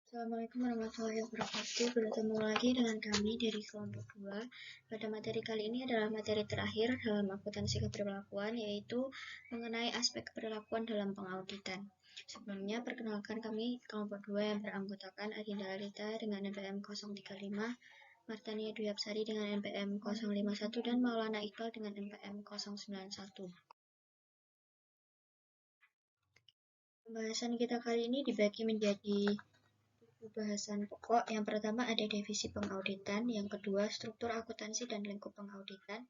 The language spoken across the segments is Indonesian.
Assalamualaikum warahmatullahi wabarakatuh. Bertemu lagi dengan kami dari kelompok 2. Pada materi kali ini adalah materi terakhir dalam akuntansi keberlakuan, yaitu mengenai aspek keberlakuan dalam pengauditan. Sebelumnya, perkenalkan kami kelompok 2 yang beranggotakan Adinda Alita dengan NPM 035, Martania Dwi Apsari dengan NPM 051, dan Maulana Iqbal dengan NPM 091. Pembahasan kita kali ini dibagi menjadi bahasan pokok. Yang pertama ada divisi pengauditan, yang kedua struktur akuntansi dan lingkup pengauditan.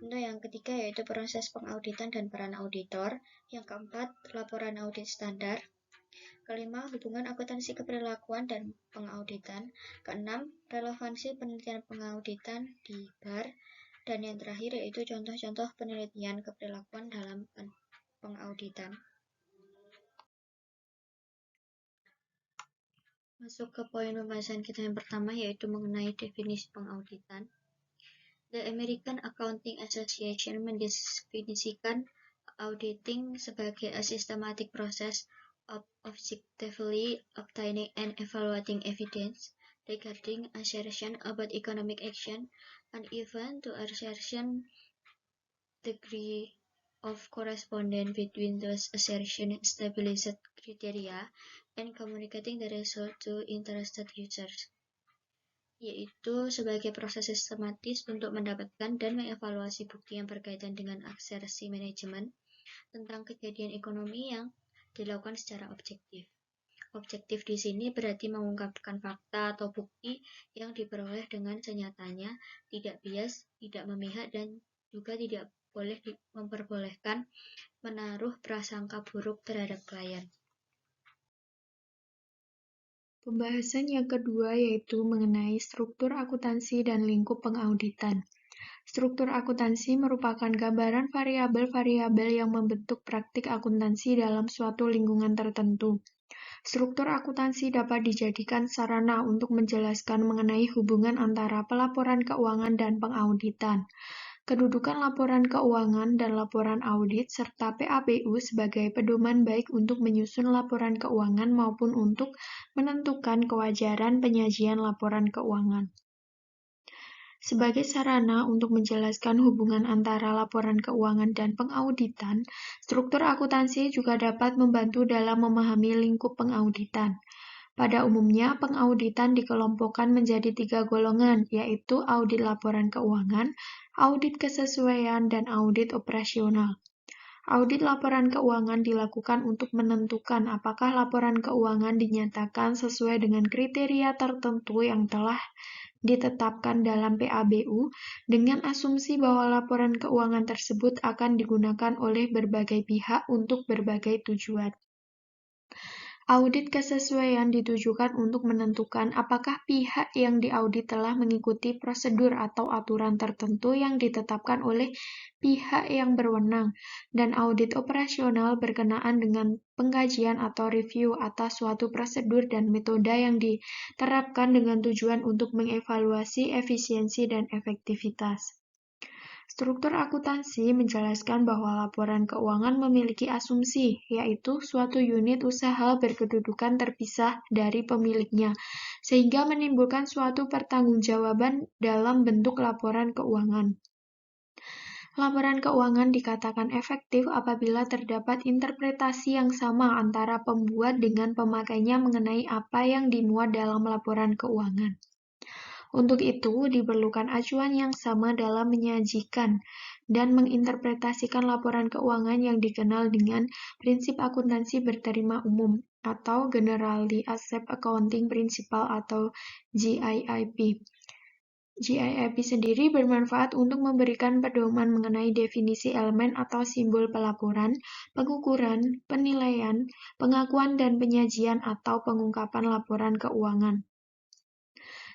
Untuk yang ketiga yaitu proses pengauditan dan peran auditor. Yang keempat laporan audit standar. Kelima hubungan akuntansi keberlakuan dan pengauditan. Keenam relevansi penelitian pengauditan di BAR. Dan yang terakhir yaitu contoh-contoh penelitian keberlakuan dalam pengauditan. Masuk ke poin pembahasan kita yang pertama, yaitu mengenai definisi pengauditan. The American Accounting Association mendefinisikan auditing sebagai a systematic process of objectively obtaining and evaluating evidence regarding assertion about economic action and even to a certain degree of correspondence between those assertion established criteria and communicating the result to interested users, yaitu sebagai proses sistematis untuk mendapatkan dan mengevaluasi bukti yang berkaitan dengan asersi manajemen tentang kejadian ekonomi yang dilakukan secara objektif. Objektif di sini berarti mengungkapkan fakta atau bukti yang diperoleh dengan senyatanya, tidak bias, tidak memihak, dan juga tidak boleh memperbolehkan menaruh prasangka buruk terhadap klien. Pembahasan yang kedua yaitu mengenai struktur akuntansi dan lingkup pengauditan. Struktur akuntansi merupakan gambaran variabel-variabel yang membentuk praktik akuntansi dalam suatu lingkungan tertentu. Struktur akuntansi dapat dijadikan sarana untuk menjelaskan mengenai hubungan antara pelaporan keuangan dan pengauditan, kedudukan laporan keuangan dan laporan audit, serta PABU sebagai pedoman baik untuk menyusun laporan keuangan maupun untuk menentukan kewajaran penyajian laporan keuangan. Sebagai sarana untuk menjelaskan hubungan antara laporan keuangan dan pengauditan, struktur akuntansi juga dapat membantu dalam memahami lingkup pengauditan. Pada umumnya, pengauditan dikelompokkan menjadi 3 golongan, yaitu audit laporan keuangan, audit kesesuaian, dan audit operasional. Audit laporan keuangan dilakukan untuk menentukan apakah laporan keuangan dinyatakan sesuai dengan kriteria tertentu yang telah ditetapkan dalam PABU dengan asumsi bahwa laporan keuangan tersebut akan digunakan oleh berbagai pihak untuk berbagai tujuan. Audit kesesuaian ditujukan untuk menentukan apakah pihak yang diaudit telah mengikuti prosedur atau aturan tertentu yang ditetapkan oleh pihak yang berwenang, dan audit operasional berkenaan dengan pengkajian atau review atas suatu prosedur dan metode yang diterapkan dengan tujuan untuk mengevaluasi efisiensi dan efektivitas. Struktur akuntansi menjelaskan bahwa laporan keuangan memiliki asumsi, yaitu suatu unit usaha berkedudukan terpisah dari pemiliknya, sehingga menimbulkan suatu pertanggungjawaban dalam bentuk laporan keuangan. Laporan keuangan dikatakan efektif apabila terdapat interpretasi yang sama antara pembuat dengan pemakainya mengenai apa yang dimuat dalam laporan keuangan. Untuk itu, diperlukan acuan yang sama dalam menyajikan dan menginterpretasikan laporan keuangan yang dikenal dengan prinsip akuntansi berterima umum atau Generally Accepted Accounting Principle atau GAAP. GAAP sendiri bermanfaat untuk memberikan pedoman mengenai definisi elemen atau simbol pelaporan, pengukuran, penilaian, pengakuan dan penyajian atau pengungkapan laporan keuangan.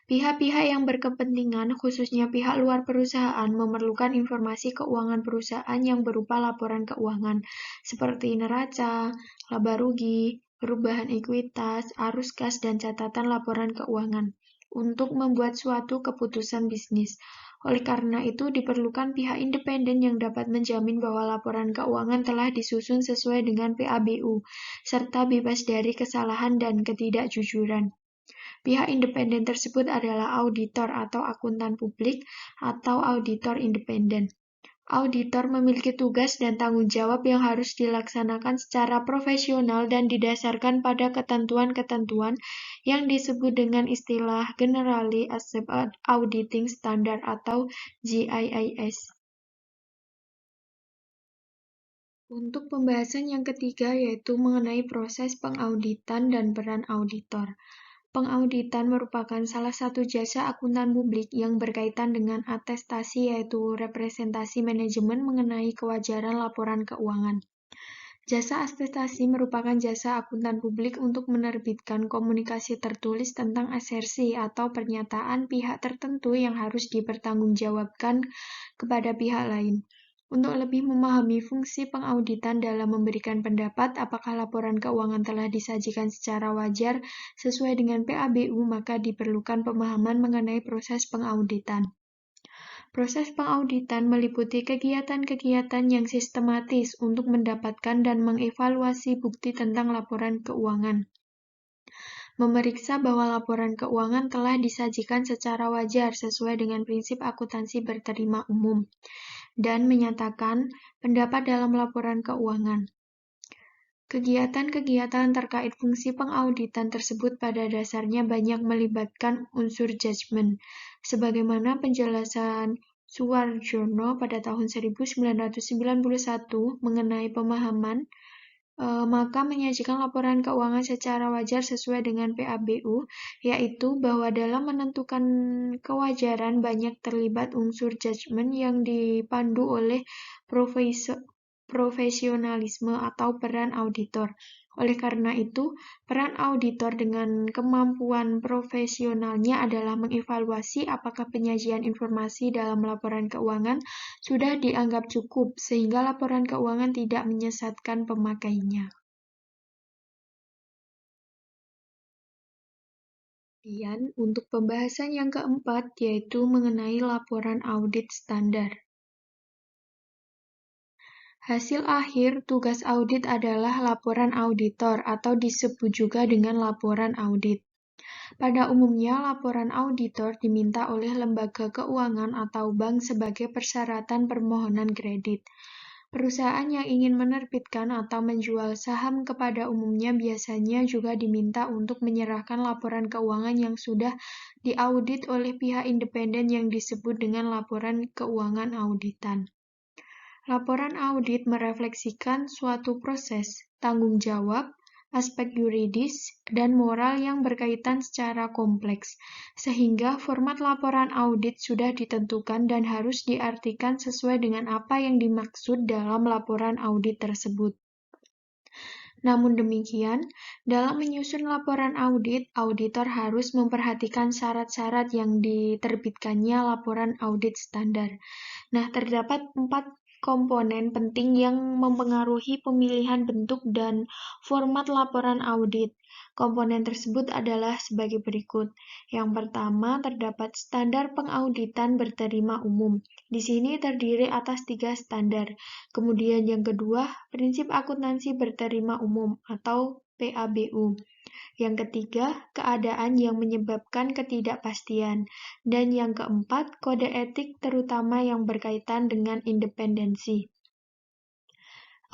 Pihak-pihak yang berkepentingan, khususnya pihak luar perusahaan, memerlukan informasi keuangan perusahaan yang berupa laporan keuangan, seperti neraca, laba rugi, perubahan ekuitas, arus kas, dan catatan laporan keuangan, untuk membuat suatu keputusan bisnis. Oleh karena itu, diperlukan pihak independen yang dapat menjamin bahwa laporan keuangan telah disusun sesuai dengan PABU, serta bebas dari kesalahan dan ketidakjujuran. Pihak independen tersebut adalah auditor atau akuntan publik atau auditor independen. Auditor memiliki tugas dan tanggung jawab yang harus dilaksanakan secara profesional dan didasarkan pada ketentuan-ketentuan yang disebut dengan istilah Generally Accepted Auditing Standard atau GAIS. Untuk pembahasan yang ketiga yaitu mengenai proses pengauditan dan peran auditor. Pengauditan merupakan salah satu jasa akuntan publik yang berkaitan dengan atestasi yaitu representasi manajemen mengenai kewajaran laporan keuangan. Jasa atestasi merupakan jasa akuntan publik untuk menerbitkan komunikasi tertulis tentang asersi atau pernyataan pihak tertentu yang harus dipertanggungjawabkan kepada pihak lain. Untuk lebih memahami fungsi pengauditan dalam memberikan pendapat apakah laporan keuangan telah disajikan secara wajar sesuai dengan PABU, maka diperlukan pemahaman mengenai proses pengauditan. Proses pengauditan meliputi kegiatan-kegiatan yang sistematis untuk mendapatkan dan mengevaluasi bukti tentang laporan keuangan. Memeriksa bahwa laporan keuangan telah disajikan secara wajar sesuai dengan prinsip akuntansi berterima umum, dan menyatakan pendapat dalam laporan keuangan. Kegiatan-kegiatan terkait fungsi pengauditan tersebut pada dasarnya banyak melibatkan unsur judgement, sebagaimana penjelasan Suwarjono pada tahun 1991 mengenai pemahaman, maka menyajikan laporan keuangan secara wajar sesuai dengan PABU, yaitu bahwa dalam menentukan kewajaran banyak terlibat unsur judgement yang dipandu oleh profesionalisme atau peran auditor. Oleh karena itu, peran auditor dengan kemampuan profesionalnya adalah mengevaluasi apakah penyajian informasi dalam laporan keuangan sudah dianggap cukup sehingga laporan keuangan tidak menyesatkan pemakainya. Kemudian, untuk pembahasan yang keempat yaitu mengenai laporan audit standar. Hasil akhir tugas audit adalah laporan auditor atau disebut juga dengan laporan audit. Pada umumnya, laporan auditor diminta oleh lembaga keuangan atau bank sebagai persyaratan permohonan kredit. Perusahaan yang ingin menerbitkan atau menjual saham kepada umumnya biasanya juga diminta untuk menyerahkan laporan keuangan yang sudah diaudit oleh pihak independen yang disebut dengan laporan keuangan auditan. Laporan audit merefleksikan suatu proses, tanggung jawab, aspek yuridis, dan moral yang berkaitan secara kompleks, sehingga format laporan audit sudah ditentukan dan harus diartikan sesuai dengan apa yang dimaksud dalam laporan audit tersebut. Namun demikian, dalam menyusun laporan audit, auditor harus memperhatikan syarat-syarat yang diterbitkannya laporan audit standar. Nah, terdapat 4 komponen penting yang mempengaruhi pemilihan bentuk dan format laporan audit. Komponen tersebut adalah sebagai berikut. Yang pertama, terdapat standar pengauditan berterima umum. Di sini terdiri atas 3 standar. Kemudian yang kedua, prinsip akuntansi berterima umum atau PABU. Yang ketiga, keadaan yang menyebabkan ketidakpastian. Dan yang keempat, kode etik terutama yang berkaitan dengan independensi.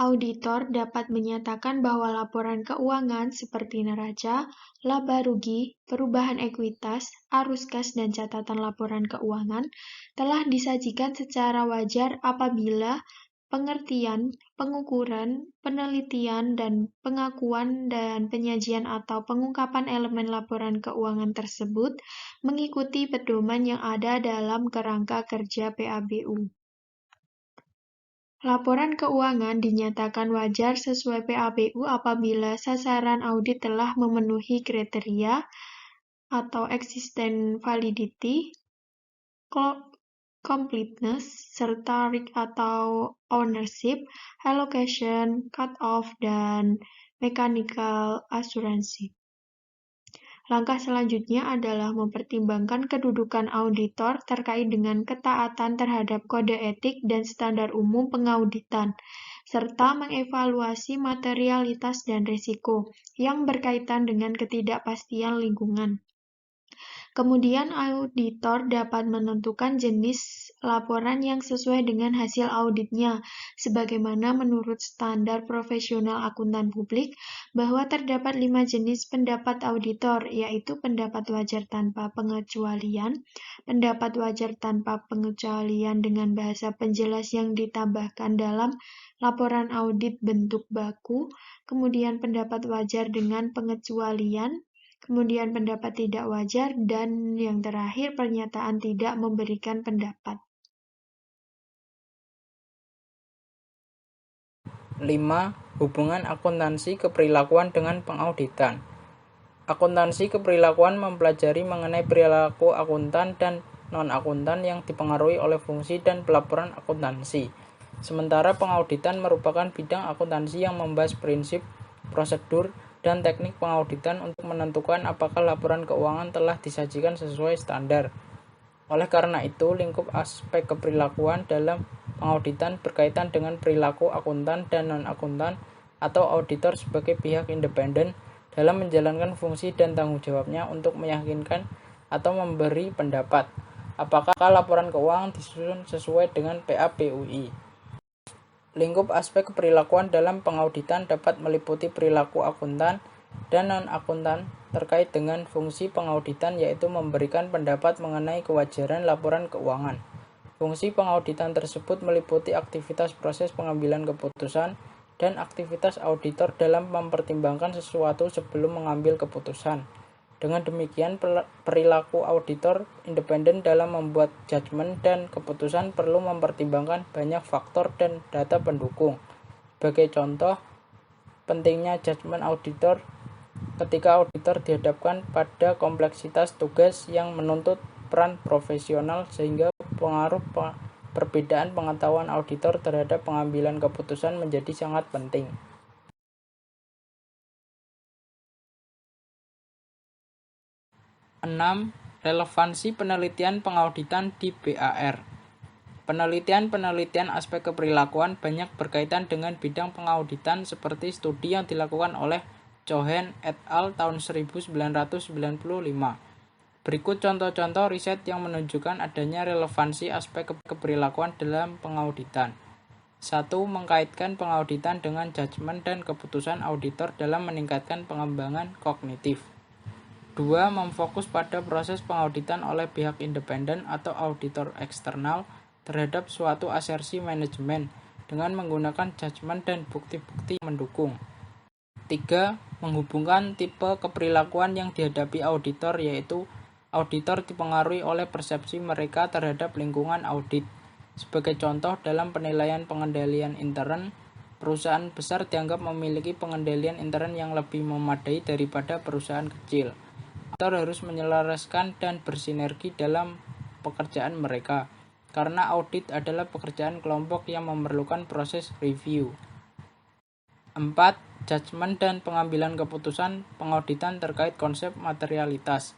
Auditor dapat menyatakan bahwa laporan keuangan seperti neraca, laba rugi, perubahan ekuitas, arus kas, dan catatan laporan keuangan telah disajikan secara wajar apabila pengertian, pengukuran, penelitian, dan pengakuan dan penyajian atau pengungkapan elemen laporan keuangan tersebut mengikuti pedoman yang ada dalam kerangka kerja PABU. Laporan keuangan dinyatakan wajar sesuai PABU apabila sasaran audit telah memenuhi kriteria atau existing validity, completeness, serta risk atau ownership, allocation, cut-off, dan mechanical assurance. Langkah selanjutnya adalah mempertimbangkan kedudukan auditor terkait dengan ketaatan terhadap kode etik dan standar umum pengauditan, serta mengevaluasi materialitas dan risiko yang berkaitan dengan ketidakpastian lingkungan. Kemudian auditor dapat menentukan jenis laporan yang sesuai dengan hasil auditnya, sebagaimana menurut standar profesional akuntan publik, bahwa terdapat 5 jenis pendapat auditor, yaitu pendapat wajar tanpa pengecualian, pendapat wajar tanpa pengecualian dengan bahasa penjelas yang ditambahkan dalam laporan audit bentuk baku, kemudian pendapat wajar dengan pengecualian, kemudian pendapat tidak wajar, dan yang terakhir pernyataan tidak memberikan pendapat. 5. Hubungan akuntansi keperilakuan dengan pengauditan. Akuntansi keperilakuan mempelajari mengenai perilaku akuntan dan non-akuntan yang dipengaruhi oleh fungsi dan pelaporan akuntansi. Sementara pengauditan merupakan bidang akuntansi yang membahas prinsip, prosedur, dan teknik pengauditan untuk menentukan apakah laporan keuangan telah disajikan sesuai standar. Oleh karena itu, lingkup aspek keperilakuan dalam pengauditan berkaitan dengan perilaku akuntan dan non-akuntan atau auditor sebagai pihak independen dalam menjalankan fungsi dan tanggung jawabnya untuk meyakinkan atau memberi pendapat apakah laporan keuangan disusun sesuai dengan PAPUI. Lingkup aspek keperilakuan dalam pengauditan dapat meliputi perilaku akuntan dan non-akuntan terkait dengan fungsi pengauditan, yaitu memberikan pendapat mengenai kewajaran laporan keuangan. Fungsi pengauditan tersebut meliputi aktivitas proses pengambilan keputusan dan aktivitas auditor dalam mempertimbangkan sesuatu sebelum mengambil keputusan. Dengan demikian, perilaku auditor independen dalam membuat judgement dan keputusan perlu mempertimbangkan banyak faktor dan data pendukung. Sebagai contoh, pentingnya judgement auditor ketika auditor dihadapkan pada kompleksitas tugas yang menuntut peran profesional, sehingga pengaruh perbedaan pengetahuan auditor terhadap pengambilan keputusan menjadi sangat penting. 6. Relevansi penelitian pengauditan di BAR. Penelitian aspek keperilakuan banyak berkaitan dengan bidang pengauditan, seperti studi yang dilakukan oleh Cohen et al. Tahun 1995. Berikut contoh-contoh riset yang menunjukkan adanya relevansi aspek keperilakuan dalam pengauditan. 1. Mengkaitkan pengauditan dengan judgement dan keputusan auditor dalam meningkatkan pengembangan kognitif. 2. Memfokus pada proses pengauditan oleh pihak independen atau auditor eksternal terhadap suatu asersi manajemen dengan menggunakan judgement dan bukti-bukti mendukung. 3. Menghubungkan tipe keperilakuan yang dihadapi auditor, yaitu auditor dipengaruhi oleh persepsi mereka terhadap lingkungan audit. Sebagai contoh, dalam penilaian pengendalian intern, perusahaan besar dianggap memiliki pengendalian intern yang lebih memadai daripada perusahaan kecil. Auditor harus menyelaraskan dan bersinergi dalam pekerjaan mereka, karena audit adalah pekerjaan kelompok yang memerlukan proses review. 4. Judgement dan pengambilan keputusan pengauditan terkait konsep materialitas.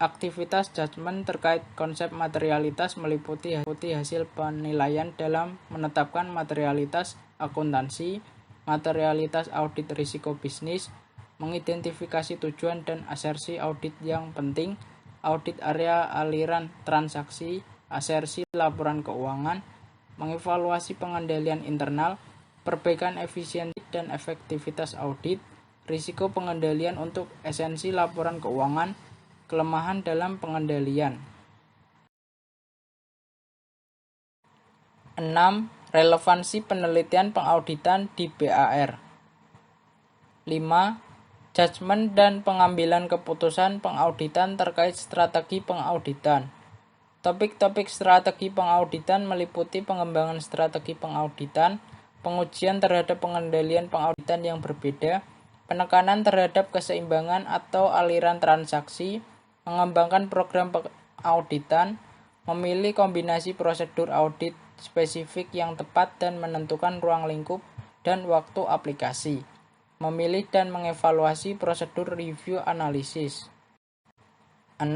Aktivitas judgement terkait konsep materialitas meliputi hasil penilaian dalam menetapkan materialitas akuntansi, materialitas audit risiko bisnis, mengidentifikasi tujuan dan asersi audit yang penting, audit area aliran transaksi, asersi laporan keuangan, mengevaluasi pengendalian internal, perbaikan efisiensi dan efektivitas audit, risiko pengendalian untuk esensi laporan keuangan, kelemahan dalam pengendalian. 6. Relevansi penelitian pengauditan di BAR. 5. Judgement dan pengambilan keputusan pengauditan terkait strategi pengauditan. Topik-topik strategi pengauditan meliputi pengembangan strategi pengauditan, pengujian terhadap pengendalian pengauditan yang berbeda, penekanan terhadap keseimbangan atau aliran transaksi, mengembangkan program pengauditan, memilih kombinasi prosedur audit spesifik yang tepat dan menentukan ruang lingkup dan waktu aplikasi. memilih dan mengevaluasi prosedur review analisis. 6.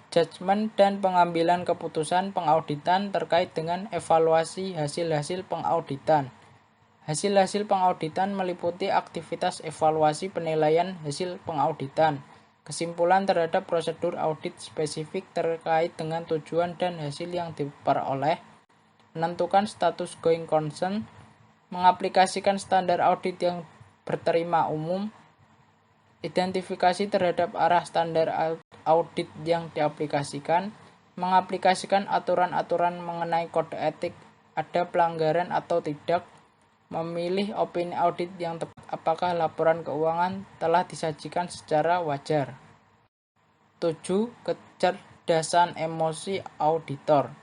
Judgement dan pengambilan keputusan pengauditan terkait dengan evaluasi hasil-hasil pengauditan. Hasil-hasil pengauditan meliputi aktivitas evaluasi penilaian hasil pengauditan, kesimpulan terhadap prosedur audit spesifik terkait dengan tujuan dan hasil yang diperoleh, menentukan status going concern, mengaplikasikan standar audit yang berterima umum, identifikasi terhadap arah standar audit yang diaplikasikan, mengaplikasikan aturan-aturan mengenai kode etik, ada pelanggaran atau tidak, memilih opini audit yang tepat apakah laporan keuangan telah disajikan secara wajar. 7. Kecerdasan emosi auditor,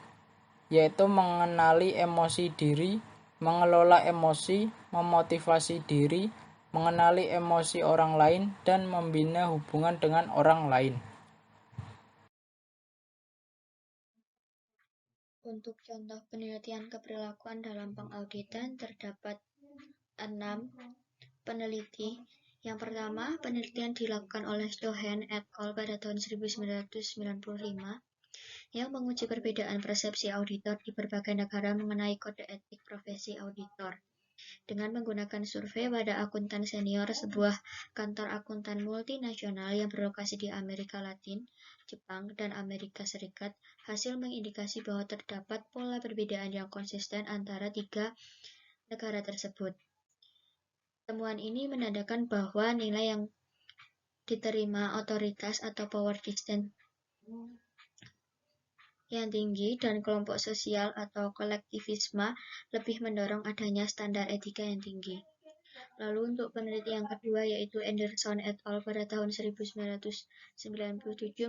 yaitu mengenali emosi diri, mengelola emosi, memotivasi diri, mengenali emosi orang lain, dan membina hubungan dengan orang lain. Untuk contoh penelitian keperilakuan dalam pengauditan terdapat 6 peneliti. Yang pertama, penelitian dilakukan oleh Cohen et al. Pada tahun 1995 yang menguji perbedaan persepsi auditor di berbagai negara mengenai kode etik profesi auditor. Dengan menggunakan survei pada akuntan senior sebuah kantor akuntan multinasional yang berlokasi di Amerika Latin, Jepang, dan Amerika Serikat, hasil mengindikasi bahwa terdapat pola perbedaan yang konsisten antara tiga negara tersebut. Temuan ini menandakan bahwa nilai yang diterima otoritas atau power distance yang tinggi dan kelompok sosial atau kolektivisme lebih mendorong adanya standar etika yang tinggi. Lalu untuk penelitian yang kedua yaitu Anderson et al. Pada tahun 1997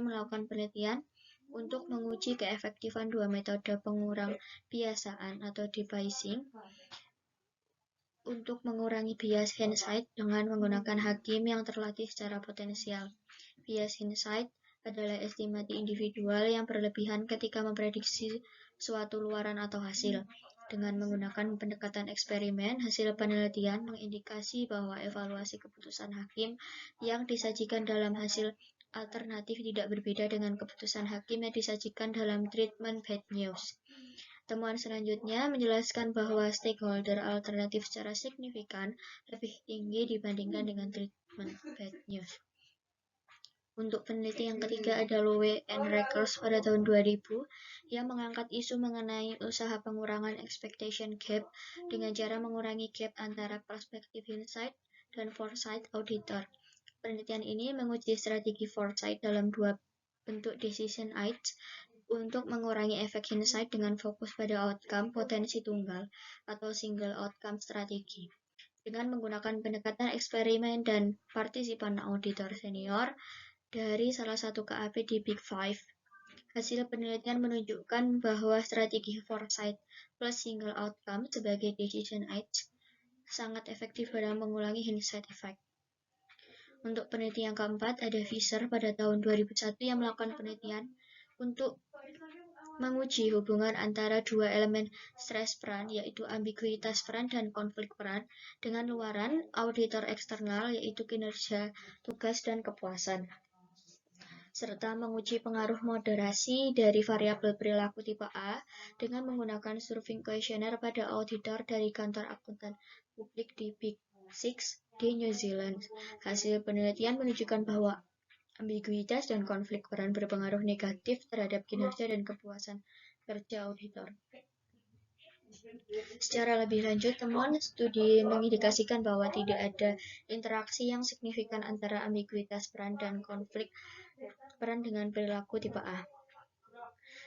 melakukan penelitian untuk menguji keefektifan dua metode pengurang biasaan atau debiasing untuk mengurangi bias hindsight dengan menggunakan hakim yang terlatih secara potensial. Bias hindsight adalah estimasi individual yang berlebihan ketika memprediksi suatu luaran atau hasil. Dengan menggunakan pendekatan eksperimen, hasil penelitian mengindikasi bahwa evaluasi keputusan hakim yang disajikan dalam hasil alternatif tidak berbeda dengan keputusan hakim yang disajikan dalam treatment bad news. Temuan selanjutnya menjelaskan bahwa stakeholder alternatif secara signifikan lebih tinggi dibandingkan dengan treatment bad news. Untuk peneliti yang ketiga ada Lowe and Reckers pada tahun 2000 yang mengangkat isu mengenai usaha pengurangan expectation gap dengan cara mengurangi gap antara perspektif hindsight dan foresight auditor. Penelitian ini menguji strategi foresight dalam dua bentuk decision aids untuk mengurangi efek hindsight dengan fokus pada outcome potensi tunggal atau single outcome strategi. Dengan menggunakan pendekatan eksperimen dan partisipan auditor senior dari salah satu KAP di Big Five, hasil penelitian menunjukkan bahwa strategi foresight plus single outcome sebagai decision aids sangat efektif dalam mengurangi hindsight effect. Untuk penelitian yang keempat, ada Fisher pada tahun 2001 yang melakukan penelitian untuk menguji hubungan antara dua elemen stres peran, yaitu ambiguitas peran dan konflik peran, dengan luaran auditor eksternal, yaitu kinerja, tugas, dan kepuasan, serta menguji pengaruh moderasi dari variabel perilaku tipe A dengan menggunakan survey kuesioner pada auditor dari kantor akuntan publik di Big Six di New Zealand. Hasil penelitian menunjukkan bahwa ambiguitas dan konflik peran berpengaruh negatif terhadap kinerja dan kepuasan kerja auditor. Secara lebih lanjut, temuan studi mengindikasikan bahwa tidak ada interaksi yang signifikan antara ambiguitas peran dan konflik peran dengan perilaku tipe A.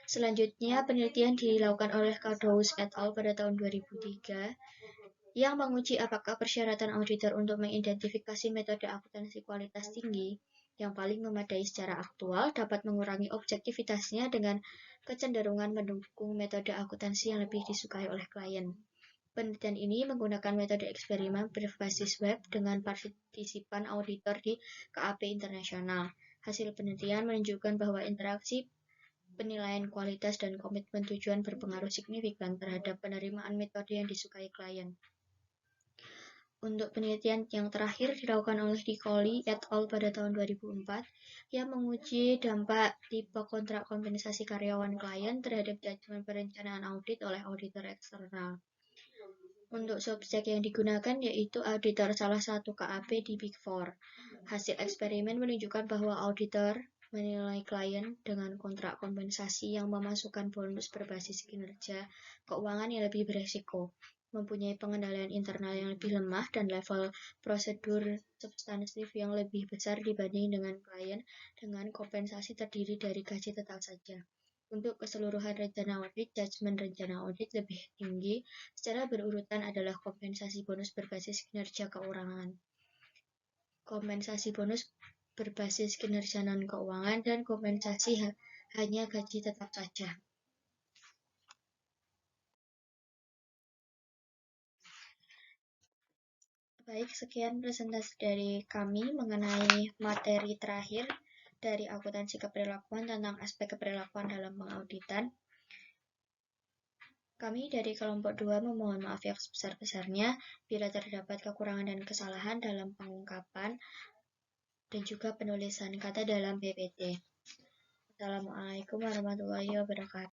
Selanjutnya, penelitian dilakukan oleh Cadeaux et al. Pada tahun 2003 yang menguji apakah persyaratan auditor untuk mengidentifikasi metode akuntansi kualitas tinggi yang paling memadai secara aktual dapat mengurangi objektivitasnya dengan kecenderungan mendukung metode akuntansi yang lebih disukai oleh klien. Penelitian ini menggunakan metode eksperimen berbasis web dengan partisipan auditor di KAP internasional. Hasil penelitian menunjukkan bahwa interaksi penilaian kualitas dan komitmen tujuan berpengaruh signifikan terhadap penerimaan metode yang disukai klien. Untuk penelitian yang terakhir dilakukan oleh Nicoli et al. Pada tahun 2004, yang menguji dampak tipe kontrak kompensasi karyawan klien terhadap judgement perencanaan audit oleh auditor eksternal. Untuk subjek yang digunakan yaitu auditor salah satu KAP di Big Four. Hasil eksperimen menunjukkan bahwa auditor menilai klien dengan kontrak kompensasi yang memasukkan bonus berbasis kinerja keuangan yang lebih beresiko, mempunyai pengendalian internal yang lebih lemah, dan level prosedur substantif yang lebih besar dibanding dengan klien dengan kompensasi terdiri dari gaji tetap saja. Untuk keseluruhan rencana audit, judgement rencana audit lebih tinggi secara berurutan adalah kompensasi bonus berbasis kinerja keuangan, kompensasi bonus berbasis kinerja non-keuangan, dan kompensasi hanya gaji tetap saja. Baik, sekian presentasi dari kami mengenai materi terakhir dari akuntansi keperilakuan tentang aspek keperilakuan dalam pengauditan. Kami dari kelompok 2 memohon maaf yang sebesar-besarnya bila terdapat kekurangan dan kesalahan dalam pengungkapan dan juga penulisan kata dalam PPT. Assalamualaikum warahmatullahi wabarakatuh.